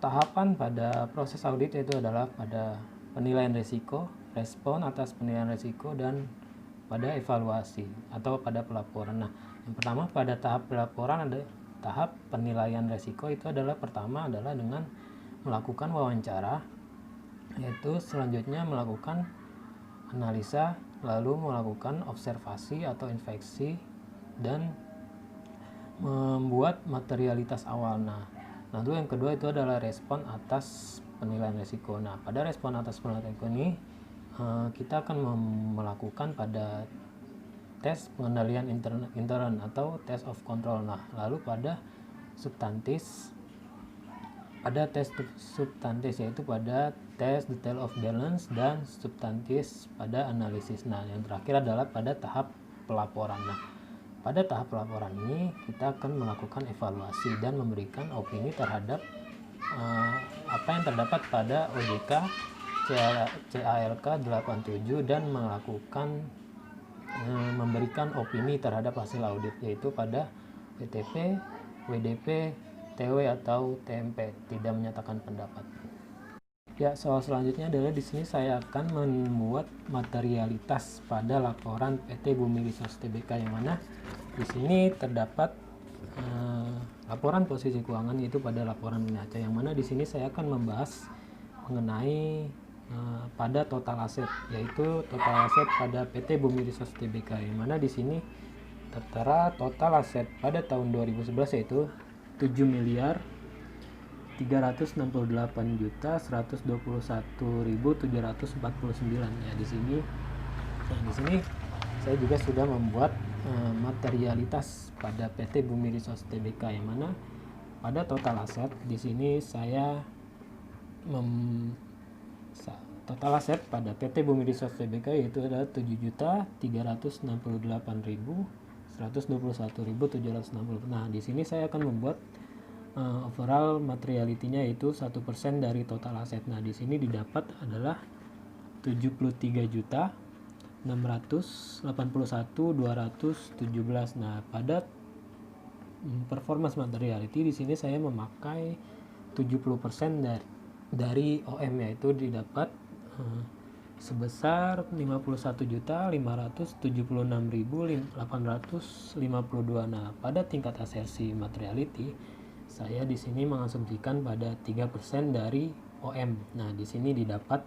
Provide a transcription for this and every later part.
tahapan pada proses audit itu adalah pada penilaian risiko, respon atas penilaian risiko, dan pada evaluasi atau pada pelaporan. Nah, yang pertama pada tahap pelaporan ada tahap penilaian risiko. Itu adalah pertama adalah dengan melakukan wawancara, yaitu selanjutnya melakukan analisa, lalu melakukan observasi atau inspeksi, dan membuat materialitas awal. Nah, lalu yang kedua itu adalah respon atas penilaian risiko. Nah, pada respon atas penilaian risiko ini kita akan melakukan pada tes pengendalian intern atau test of control. Nah, lalu pada substantis, ada tes substantis yaitu pada tes detail of balance, dan substantis pada analisis. Nah, yang terakhir adalah pada tahap pelaporan. Nah, pada tahap pelaporan ini kita akan melakukan evaluasi dan memberikan opini terhadap apa yang terdapat pada OJK CALK 87 dan melakukan memberikan opini terhadap hasil audit, yaitu pada WTP, WDP, TW atau TMP, tidak menyatakan pendapat. Ya, soal selanjutnya adalah di sini saya akan membuat materialitas pada laporan PT Bumi Resource Tbk, yang mana di sini terdapat laporan posisi keuangan, yaitu pada laporan neraca, yang mana di sini saya akan membahas mengenai pada total aset, yaitu total aset pada PT Bumi Resource Tbk, yang mana di sini tertera total aset pada tahun 2011 yaitu 7.368.121.749. Ya, di sini saya juga sudah membuat materialitas pada PT Bumi Resource Tbk, yang mana pada total aset di sini saya total aset pada PT Bumi Resource Tbk yaitu adalah 7.368.121.760. Nah, di sini saya akan membuat overall materiality-nya yaitu 1% dari total aset. Nah, di sini didapat adalah 73.681.217. Nah, pada performance materiality di sini saya memakai 70% dari OM, yaitu didapat sebesar 51.576.852. Nah, pada tingkat asersi materiality saya di sini mengasumsikan pada 3% dari OM. Nah, di sini didapat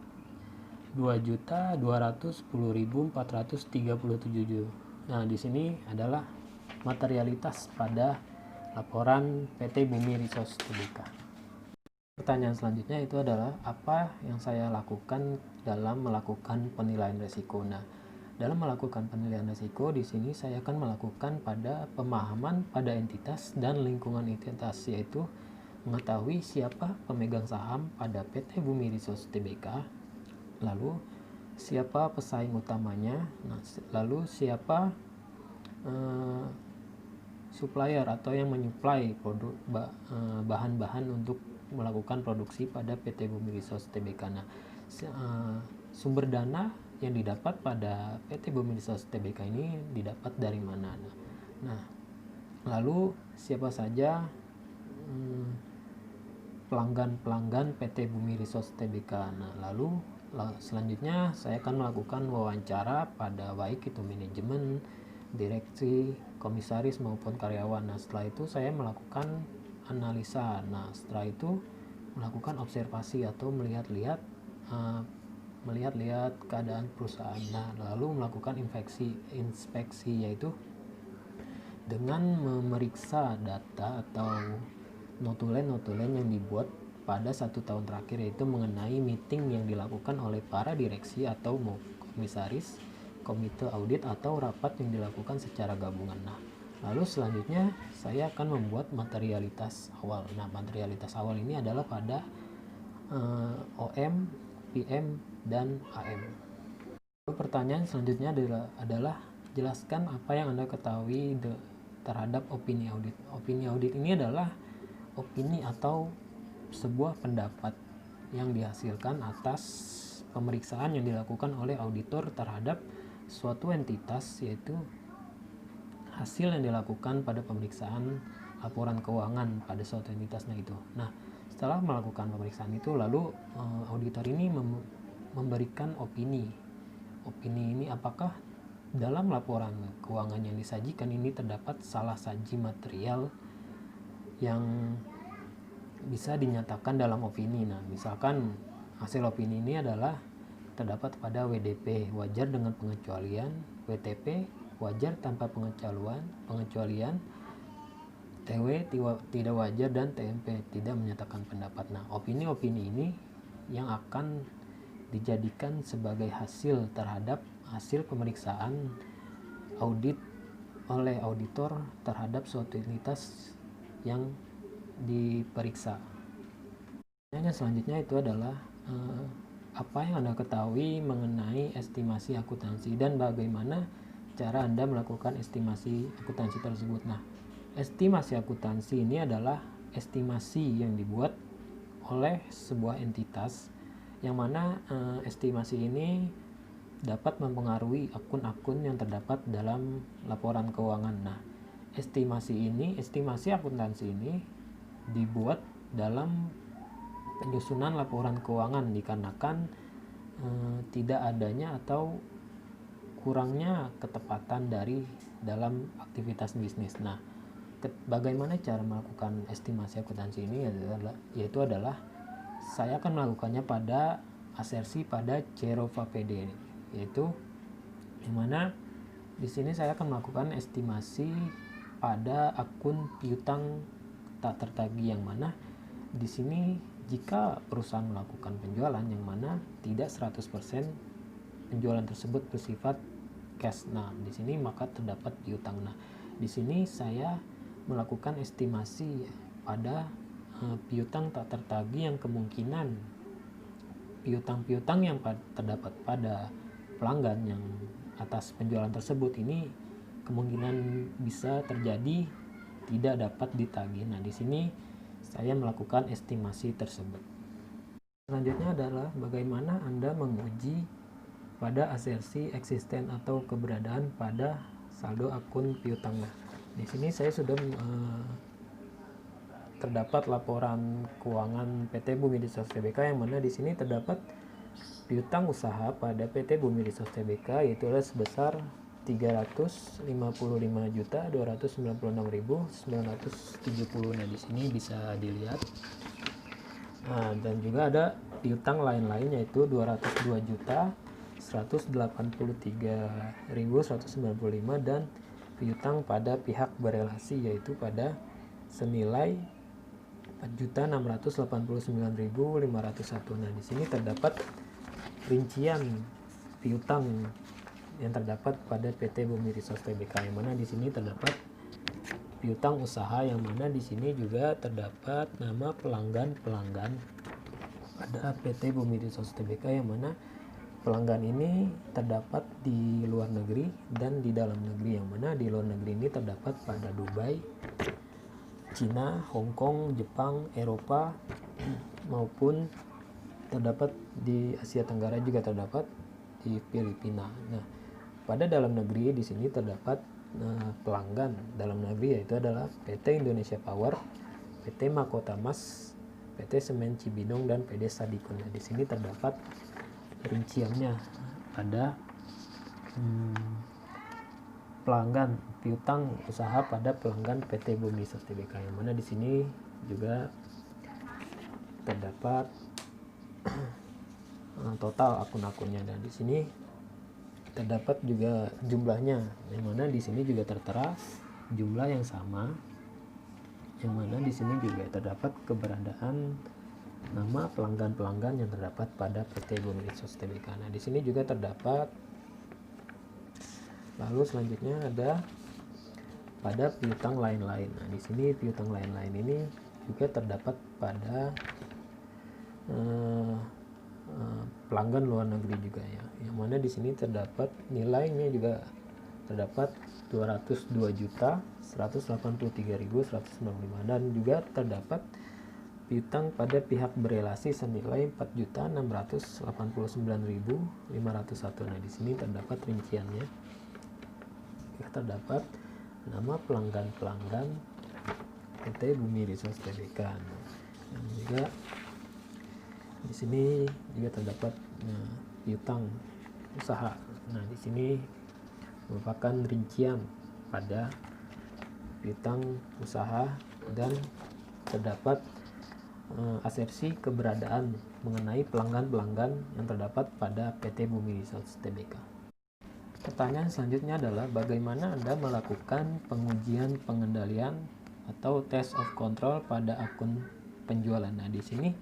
2.210.437. Nah, di sini adalah materialitas pada laporan PT Bumi Resource Tbk. Pertanyaan selanjutnya itu adalah apa yang saya lakukan dalam melakukan penilaian risiko. Nah, dalam melakukan penilaian risiko di sini saya akan melakukan pada pemahaman pada entitas dan lingkungan entitas, yaitu mengetahui siapa pemegang saham pada PT Bumi Resource Tbk, lalu siapa pesaing utamanya, lalu siapa supplier atau yang menyuplai produk bahan-bahan untuk melakukan produksi pada PT Bumi Resource Tbk. Nah, sumber dana yang didapat pada PT Bumi Resource Tbk ini didapat dari mana? Nah, lalu siapa saja pelanggan PT Bumi Resource Tbk. Nah, lalu selanjutnya saya akan melakukan wawancara pada baik itu manajemen, direksi, komisaris maupun karyawan. Nah, setelah itu saya melakukan analisa. Nah, setelah itu melakukan observasi atau melihat-lihat keadaan perusahaan. Nah, lalu melakukan inspeksi yaitu dengan memeriksa data atau notulen yang dibuat pada 1 tahun terakhir, yaitu mengenai meeting yang dilakukan oleh para direksi atau komisaris, komite audit, atau rapat yang dilakukan secara gabungan. Nah, lalu selanjutnya saya akan membuat materialitas awal. Nah, materialitas awal ini adalah pada OM, PM, dan AM. Pertanyaan selanjutnya adalah jelaskan apa yang Anda ketahui terhadap opini audit. Opini audit ini adalah opini atau sebuah pendapat yang dihasilkan atas pemeriksaan yang dilakukan oleh auditor terhadap suatu entitas, yaitu hasil yang dilakukan pada pemeriksaan laporan keuangan pada suatu entitas. Nah, Setelah melakukan pemeriksaan itu, lalu auditor ini memberikan opini. Opini ini apakah dalam laporan keuangan yang disajikan ini terdapat salah saji material yang bisa dinyatakan dalam opini. Nah, misalkan hasil opini ini adalah terdapat pada WDP wajar dengan pengecualian, WTP wajar tanpa pengecualian, TW tidak wajar, dan TMP tidak menyatakan pendapat. Nah, opini-opini ini yang akan dijadikan sebagai hasil terhadap hasil pemeriksaan audit oleh auditor terhadap suatu entitas yang diperiksa. Yang selanjutnya itu adalah apa yang Anda ketahui mengenai estimasi akuntansi dan bagaimana cara Anda melakukan estimasi akuntansi tersebut. Nah, estimasi akuntansi ini adalah estimasi yang dibuat oleh sebuah entitas yang mana estimasi ini dapat mempengaruhi akun-akun yang terdapat dalam laporan keuangan. Nah, estimasi akuntansi ini dibuat dalam penyusunan laporan keuangan dikarenakan tidak adanya atau kurangnya ketepatan dari dalam aktivitas bisnis. Nah, bagaimana cara melakukan estimasi akuntansi ini yaitu adalah saya akan melakukannya pada asersi pada CEROFA PD, yaitu yang mana di sini saya akan melakukan estimasi pada akun piutang tak tertagih, yang mana di sini jika perusahaan melakukan penjualan yang mana tidak 100% penjualan tersebut bersifat cash. Nah, di sini maka terdapat piutang. Nah, di sini saya melakukan estimasi pada piutang tak tertagih yang kemungkinan piutang-piutang yang terdapat pada pelanggan yang atas penjualan tersebut ini kemungkinan bisa terjadi tidak dapat ditagih. Nah, di sini saya melakukan estimasi tersebut. Selanjutnya adalah bagaimana Anda menguji pada asersi eksisten atau keberadaan pada saldo akun piutang. Nah, di sini saya sudah terdapat laporan keuangan PT Bumi Resource Tbk, yang mana di sini terdapat piutang usaha pada PT Bumi Resource Tbk yaitu sebesar 355.296.970. Nah, di sini bisa dilihat. Nah, dan juga ada piutang lain-lain yaitu 202.183.195 dan piutang pada pihak berelasi yaitu pada senilai 4.689.501. Nah, di sini terdapat rincian piutang yang terdapat pada PT Bumi Resource Tbk, yang mana di sini terdapat piutang usaha, yang mana di sini juga terdapat nama pelanggan-pelanggan pada PT Bumi Resource Tbk, yang mana pelanggan ini terdapat di luar negeri dan di dalam negeri, yang mana di luar negeri ini terdapat pada Dubai, Cina, Hong Kong, Jepang, Eropa, maupun terdapat di Asia Tenggara, juga terdapat di Filipina. Nah, pada dalam negeri di sini terdapat pelanggan dalam negeri yaitu adalah PT Indonesia Power, PT Makota Mas, PT Semen Cibinong, dan PT Sadikon. Nah, di sini terdapat rinciannya pada pelanggan piutang usaha pada pelanggan PT Bumi Resource Tbk, yang mana di sini juga terdapat total akun-akunnya, dan di sini terdapat juga jumlahnya, yang mana di sini juga tertera jumlah yang sama, yang mana di sini juga terdapat keberadaan nama pelanggan-pelanggan yang terdapat pada PT Bumi Resource Tbk. Nah, di sini juga terdapat. Lalu selanjutnya ada pada piutang lain-lain. Nah, di sini piutang lain-lain ini juga terdapat pada pelanggan luar negeri juga ya. Yang mana di sini terdapat nilainya juga terdapat 202.183.195 dan juga terdapat piutang pada pihak berelasi senilai 4.689.501. Nah, di sini terdapat rinciannya. Terdapat nama pelanggan-pelanggan PT Bumi Resource Tbk. Dan juga di sini juga terdapat piutang usaha. Nah, di sini merupakan rincian pada piutang usaha dan terdapat asersi keberadaan mengenai pelanggan-pelanggan yang terdapat pada PT Bumi Resources Tbk. Pertanyaan selanjutnya adalah bagaimana Anda melakukan pengujian pengendalian atau test of control pada akun penjualan. Nah, di sini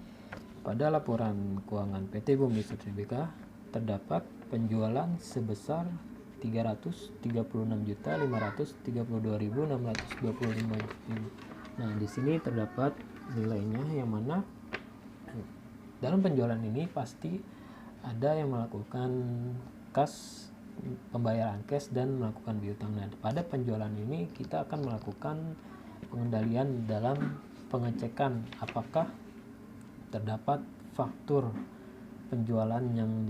pada laporan keuangan PT Bumi Resources Tbk terdapat penjualan sebesar 336.532.625. Nah, di sini terdapat nilainya, yang mana dalam penjualan ini pasti ada yang melakukan pembayaran cash dan melakukan piutang. Nah, pada penjualan ini kita akan melakukan pengendalian dalam pengecekan apakah terdapat faktur penjualan yang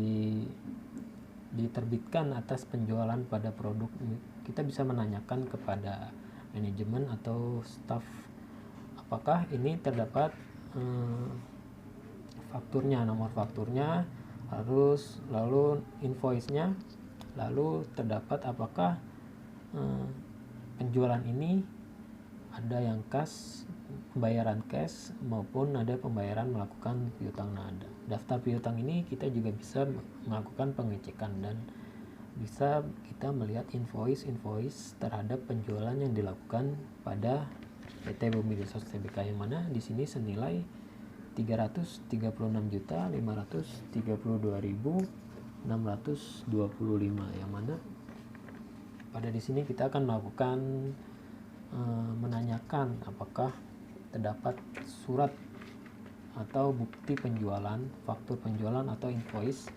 diterbitkan atas penjualan pada produk. Kita bisa menanyakan kepada manajemen atau staf apakah ini terdapat fakturnya, nomor fakturnya, lalu invoice-nya, lalu terdapat apakah penjualan ini ada yang pembayaran cash maupun ada pembayaran melakukan piutang. Nah, daftar piutang ini kita juga bisa melakukan pengecekan dan bisa kita melihat invoice terhadap penjualan yang dilakukan pada PT Bumi Resources Tbk, yang mana di sini senilai 336.532.625, yang mana pada di sini kita akan melakukan menanyakan apakah terdapat surat atau bukti penjualan, faktur penjualan atau invoice.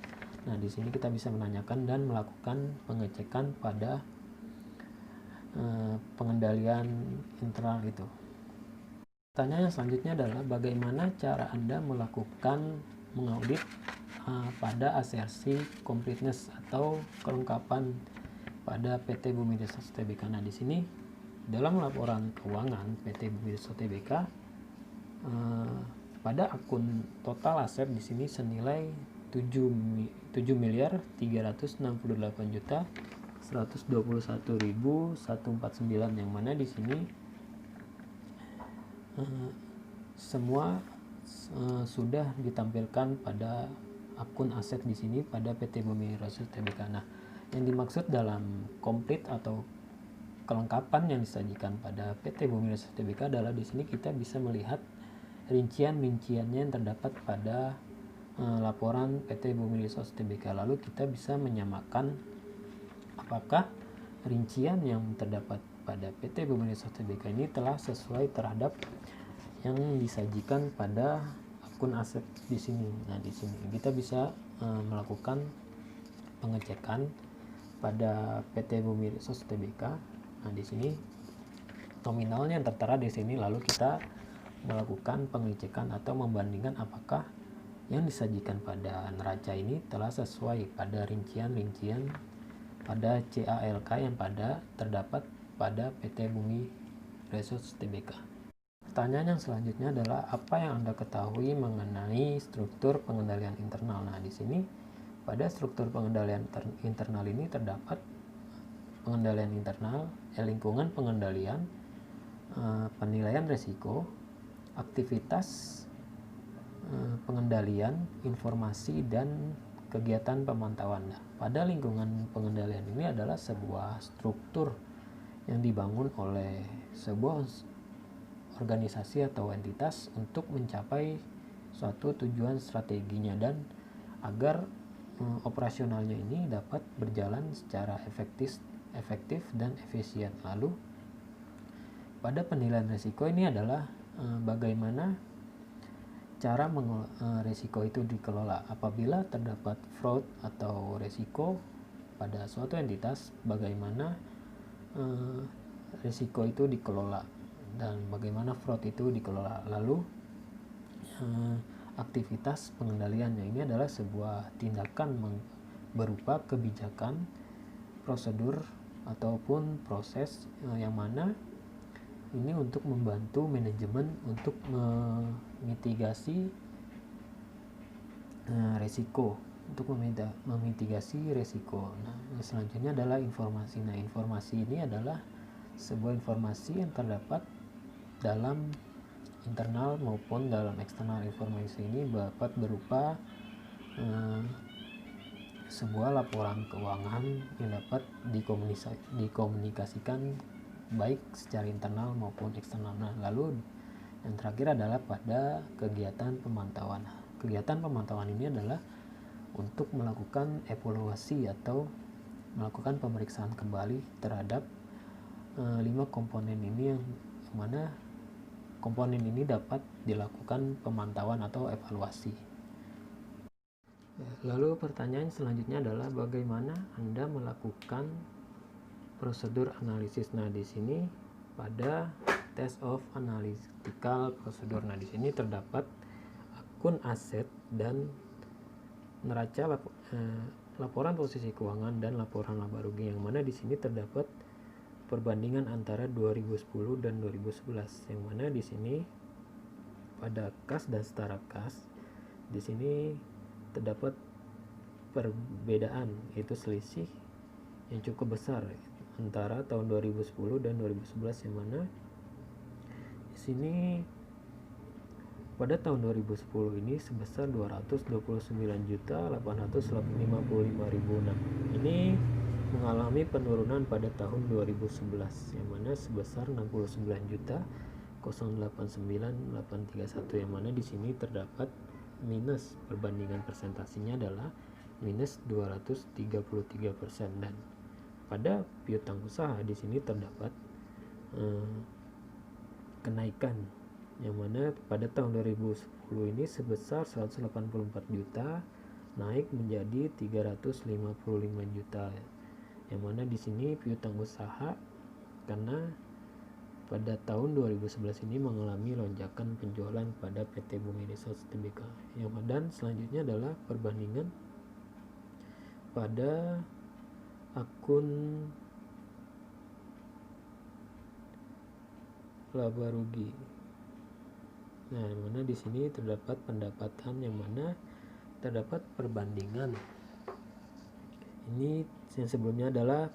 Nah, di sini kita bisa menanyakan dan melakukan pengecekan pada pengendalian internal itu. Pertanyaan selanjutnya adalah bagaimana cara Anda mengaudit pada asersi completeness atau kelengkapan pada PT Bumi Resources Tbk. Nah, di sini dalam laporan keuangan PT Bumi Resources Tbk pada akun total aset di sini senilai 7.128.121.149, yang mana di sini semua sudah ditampilkan pada akun aset di sini pada PT Bumi Resources Tbk. Nah, yang dimaksud dalam komplit atau kelengkapan yang disajikan pada PT Bumi Resources Tbk adalah di sini kita bisa melihat rinciannya yang terdapat pada laporan PT Bumi Resources Tbk. Lalu kita bisa menyamakan apakah rincian yang terdapat pada PT Bumi Resources Tbk ini telah sesuai terhadap yang disajikan pada akun aset di sini. Nah, di sini kita bisa melakukan pengecekan pada PT Bumi Resources Tbk. Nah, di sini nominalnya yang tertera di sini, lalu kita melakukan pengecekan atau membandingkan apakah yang disajikan pada neraca ini telah sesuai pada rincian pada CALK yang terdapat pada PT Bumi Resources Tbk. Pertanyaan yang selanjutnya adalah apa yang Anda ketahui mengenai struktur pengendalian internal. Nah, di sini pada struktur pengendalian internal ini terdapat pengendalian internal, lingkungan pengendalian, penilaian risiko, aktivitas pengendalian, informasi, dan kegiatan pemantauan. Nah, pada lingkungan pengendalian ini adalah sebuah struktur yang dibangun oleh sebuah organisasi atau entitas untuk mencapai suatu tujuan strateginya dan agar operasionalnya ini dapat berjalan secara efektif dan efisien. Lalu pada penilaian risiko ini adalah bagaimana cara risiko itu dikelola. Apabila terdapat fraud atau risiko pada suatu entitas, bagaimana risiko itu dikelola dan bagaimana fraud itu dikelola. Lalu aktivitas pengendaliannya ini adalah sebuah tindakan berupa kebijakan, prosedur ataupun proses yang mana ini untuk membantu manajemen untuk mitigasi resiko, untuk memitigasi resiko. Nah, yang selanjutnya adalah informasi. Nah, informasi ini adalah sebuah informasi yang terdapat dalam internal maupun dalam eksternal. Informasi ini dapat berupa sebuah laporan keuangan yang dapat dikomunikasikan baik secara internal maupun eksternal. Nah, lalu yang terakhir adalah pada kegiatan pemantauan. Kegiatan pemantauan ini adalah untuk melakukan evaluasi atau melakukan pemeriksaan kembali terhadap 5 komponen ini, yang mana komponen ini dapat dilakukan pemantauan atau evaluasi. Lalu pertanyaan selanjutnya adalah bagaimana Anda melakukan prosedur analisis. Nah, di sini pada test of analytical procedure. Nah, di sini terdapat akun aset dan neraca laporan posisi keuangan dan laporan laba rugi, yang mana di sini terdapat perbandingan antara 2010 dan 2011, yang mana di sini pada kas dan setara kas di sini terdapat perbedaan, yaitu selisih yang cukup besar antara tahun 2010 dan 2011, yang mana di sini pada tahun 2010 ini sebesar 229.855.006. Ini mengalami penurunan pada tahun 2011, yang mana sebesar 69.089.831, yang mana di sini terdapat minus, perbandingan presentasinya adalah minus 233%. Dan pada piutang usaha di sini terdapat kenaikan, yang mana pada tahun 2010 ini sebesar 184 juta naik menjadi 355 juta, yang mana di sini piutang usaha karena pada tahun 2011 ini mengalami lonjakan penjualan pada PT Bumi Resource Tbk. Dan selanjutnya adalah perbandingan pada akun laba rugi. Nah, yang mana di sini terdapat pendapatan, yang mana terdapat perbandingan. Ini yang sebelumnya adalah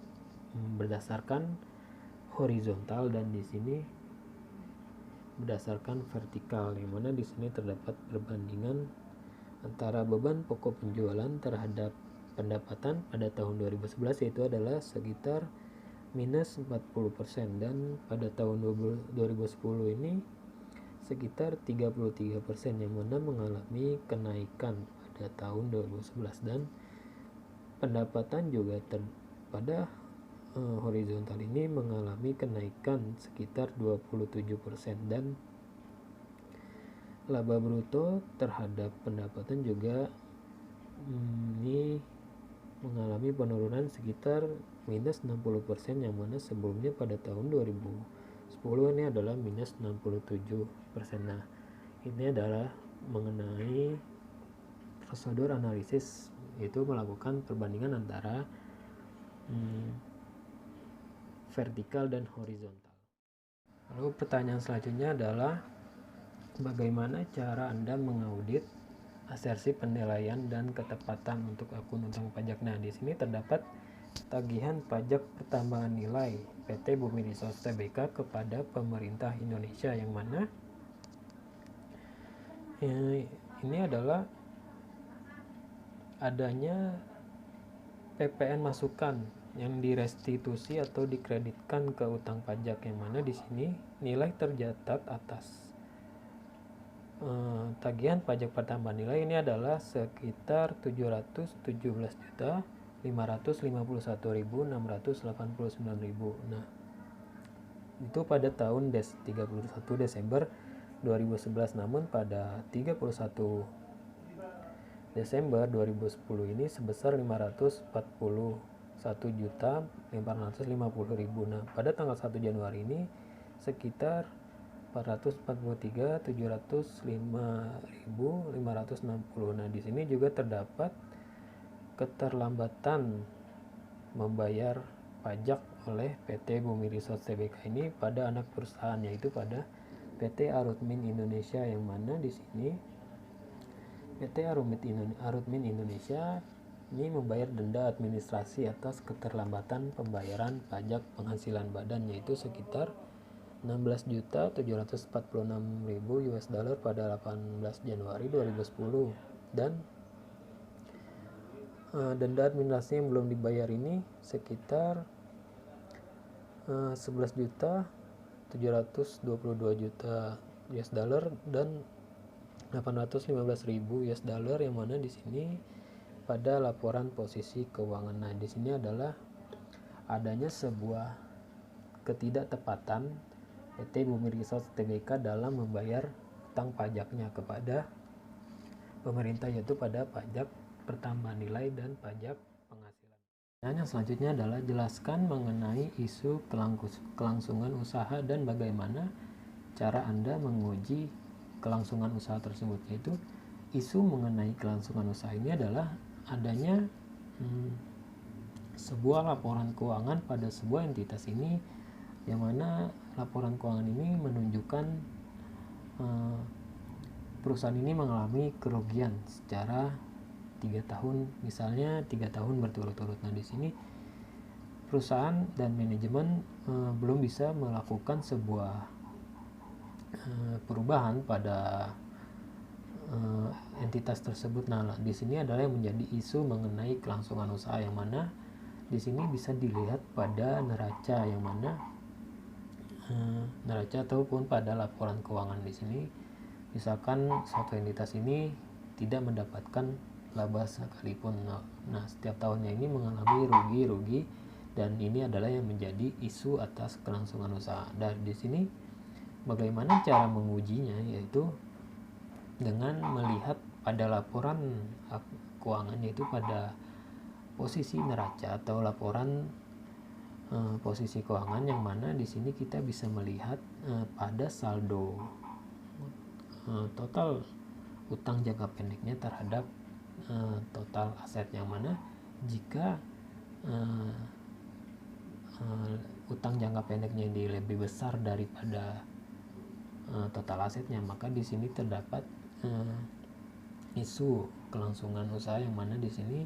berdasarkan horizontal dan di sini berdasarkan vertikal, yang mana di sini terdapat perbandingan antara beban pokok penjualan terhadap pendapatan pada tahun 2011, yaitu adalah sekitar minus 40%, dan pada tahun 2010 ini sekitar 33%, yang mana mengalami kenaikan pada tahun 2011, dan pendapatan juga pada horizontal ini mengalami kenaikan sekitar 27%, dan laba bruto terhadap pendapatan juga ini mengalami penurunan sekitar minus 60%, yang mana sebelumnya pada tahun 2010 ini adalah minus 67%. Nah, ini adalah mengenai prosedur analisis, yaitu melakukan perbandingan antara vertikal dan horizontal. Lalu pertanyaan selanjutnya adalah bagaimana cara Anda mengaudit asersi penilaian dan ketepatan untuk akun utang pajak. Nah, di sini terdapat tagihan pajak pertambahan nilai PT Bumi Resource Tbk kepada pemerintah Indonesia, yang mana ini adalah adanya PPN masukan yang direstitusi atau dikreditkan ke utang pajak, yang mana di sini nilai tercatat atas tagihan pajak pertambahan nilai ini adalah sekitar 717.551.689. Nah, itu pada tahun 31 Desember 2011. Namun pada 31 Desember 2010 ini sebesar 541.850.000. Nah, pada tanggal 1 Januari ini sekitar 443.705.560. Nah, di sini juga terdapat keterlambatan membayar pajak oleh PT Bumi Resource Tbk ini pada anak perusahaan, yaitu pada PT Arutmin Indonesia, yang mana di sini PT Arutmin Indonesia ini membayar denda administrasi atas keterlambatan pembayaran pajak penghasilan badan, yaitu sekitar 16.746.000 US dollar pada 18 Januari 2010. Dan denda administrasi yang belum dibayar ini sekitar 11.722.000 US dollar dan 815.000 US dollar, yang mana di sini pada laporan posisi keuangan. Nah, di sini adalah adanya sebuah ketidaktepatan PT Bumi Resource Tbk dalam membayar utang pajaknya kepada pemerintah, yaitu pada pajak pertambahan nilai dan pajak penghasilan. Dan yang selanjutnya adalah jelaskan mengenai isu kelangsungan usaha dan bagaimana cara Anda menguji kelangsungan usaha tersebut. Yaitu isu mengenai kelangsungan usaha ini adalah adanya sebuah laporan keuangan pada sebuah entitas ini, yang mana laporan keuangan ini menunjukkan perusahaan ini mengalami kerugian secara 3 tahun, misalnya 3 tahun berturut-turut. Nah, di sini perusahaan dan manajemen belum bisa melakukan sebuah perubahan pada entitas tersebut. Nah, di sini adalah yang menjadi isu mengenai kelangsungan usaha, yang mana di sini bisa dilihat pada neraca, yang mana neraca ataupun pada laporan keuangan. Di sini misalkan suatu entitas ini tidak mendapatkan laba sekalipun. Nah, setiap tahunnya ini mengalami rugi, dan ini adalah yang menjadi isu atas kelangsungan usaha. Dan di sini bagaimana cara mengujinya, yaitu dengan melihat pada laporan keuangan, yaitu pada posisi neraca atau laporan posisi keuangan, yang mana di sini kita bisa melihat pada saldo total utang jangka pendeknya terhadap total aset, yang mana jika utang jangka pendeknya ini lebih besar daripada total asetnya, maka di sini terdapat isu kelangsungan usaha, yang mana di sini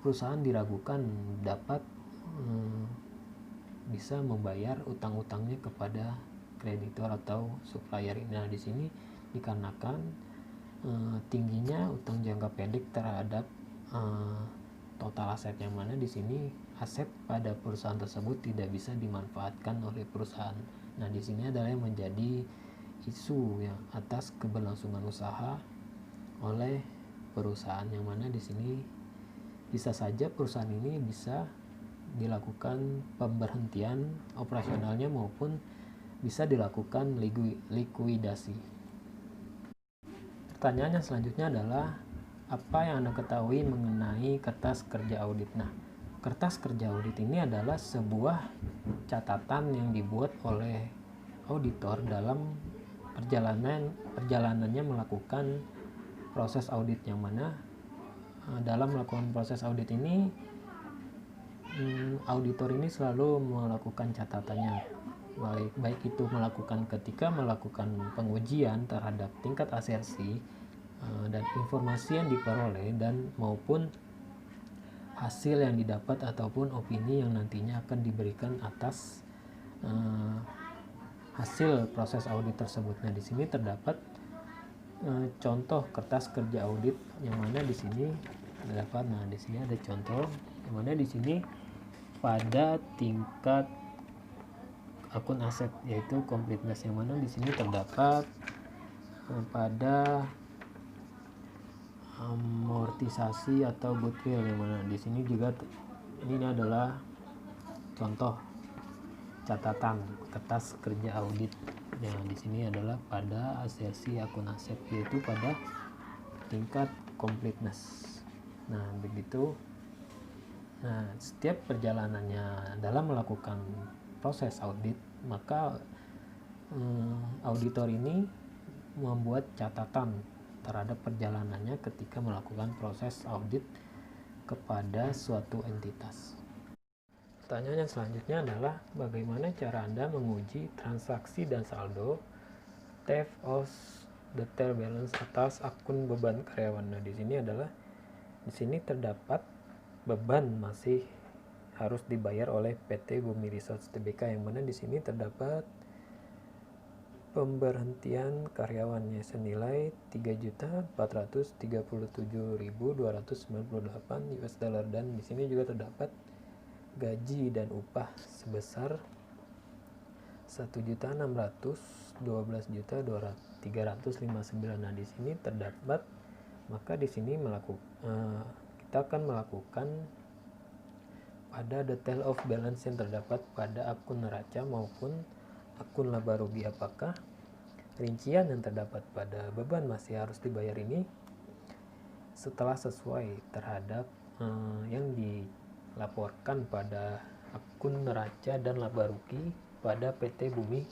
perusahaan diragukan dapat bisa membayar utang-utangnya kepada kreditor atau supplier. Nah, di sini dikarenakan tingginya utang jangka pendek terhadap total aset, yang mana di sini aset pada perusahaan tersebut tidak bisa dimanfaatkan oleh perusahaan. Nah, di sini adalah yang menjadi isu yang atas keberlangsungan usaha oleh perusahaan, yang mana di sini bisa saja perusahaan ini bisa dilakukan pemberhentian operasionalnya maupun bisa dilakukan likuidasi. Pertanyaan yang selanjutnya adalah apa yang Anda ketahui mengenai kertas kerja audit. Nah, kertas kerja audit ini adalah sebuah catatan yang dibuat oleh auditor dalam perjalanannya melakukan proses audit, yang mana dalam melakukan proses audit ini auditor ini selalu melakukan catatannya, baik itu melakukan ketika melakukan pengujian terhadap tingkat asersi dan informasi yang diperoleh, dan maupun hasil yang didapat ataupun opini yang nantinya akan diberikan atas hasil proses audit tersebut. Nah, di sini terdapat contoh kertas kerja audit, yang mana di sini terdapat. Nah, di sini ada contoh, yang mana di sini pada tingkat akun aset, yaitu completeness, yang mana di sini terdapat pada amortisasi atau goodwill, yang mana di sini juga ini adalah contoh catatan kertas kerja audit. Yang di sini adalah pada asersi akun aset, yaitu pada tingkat completeness. Nah, begitu. Nah, setiap perjalanannya dalam melakukan proses audit, maka auditor ini membuat catatan terhadap perjalanannya ketika melakukan proses audit kepada suatu entitas. Pertanyaan yang selanjutnya adalah bagaimana cara Anda menguji transaksi dan saldo Theft of detail balance atas akun beban karyawan. Nah, di sini terdapat beban masih harus dibayar oleh PT Bumi Resource Tbk, yang mana di sini terdapat pemberhentian karyawannya senilai 3.437.298 US dollar, dan di sini juga terdapat gaji dan upah sebesar 1.612.359. Nah, di sini terdapat, maka di sini kita akan melakukan pada detail of balance yang terdapat pada akun neraca maupun akun laba rugi. Apakah rincian yang terdapat pada beban masih harus dibayar ini setelah sesuai terhadap yang dilaporkan pada akun neraca dan laba rugi pada PT Bumi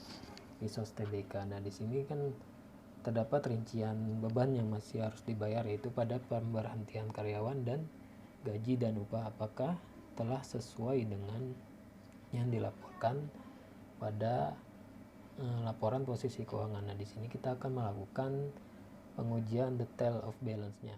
Resource Tbk. Nah, di sini kan terdapat rincian beban yang masih harus dibayar, yaitu pada pemberhentian karyawan dan gaji dan upah, apakah telah sesuai dengan yang dilaporkan pada laporan posisi keuangan. Nah, di sini kita akan melakukan pengujian detail of balance-nya.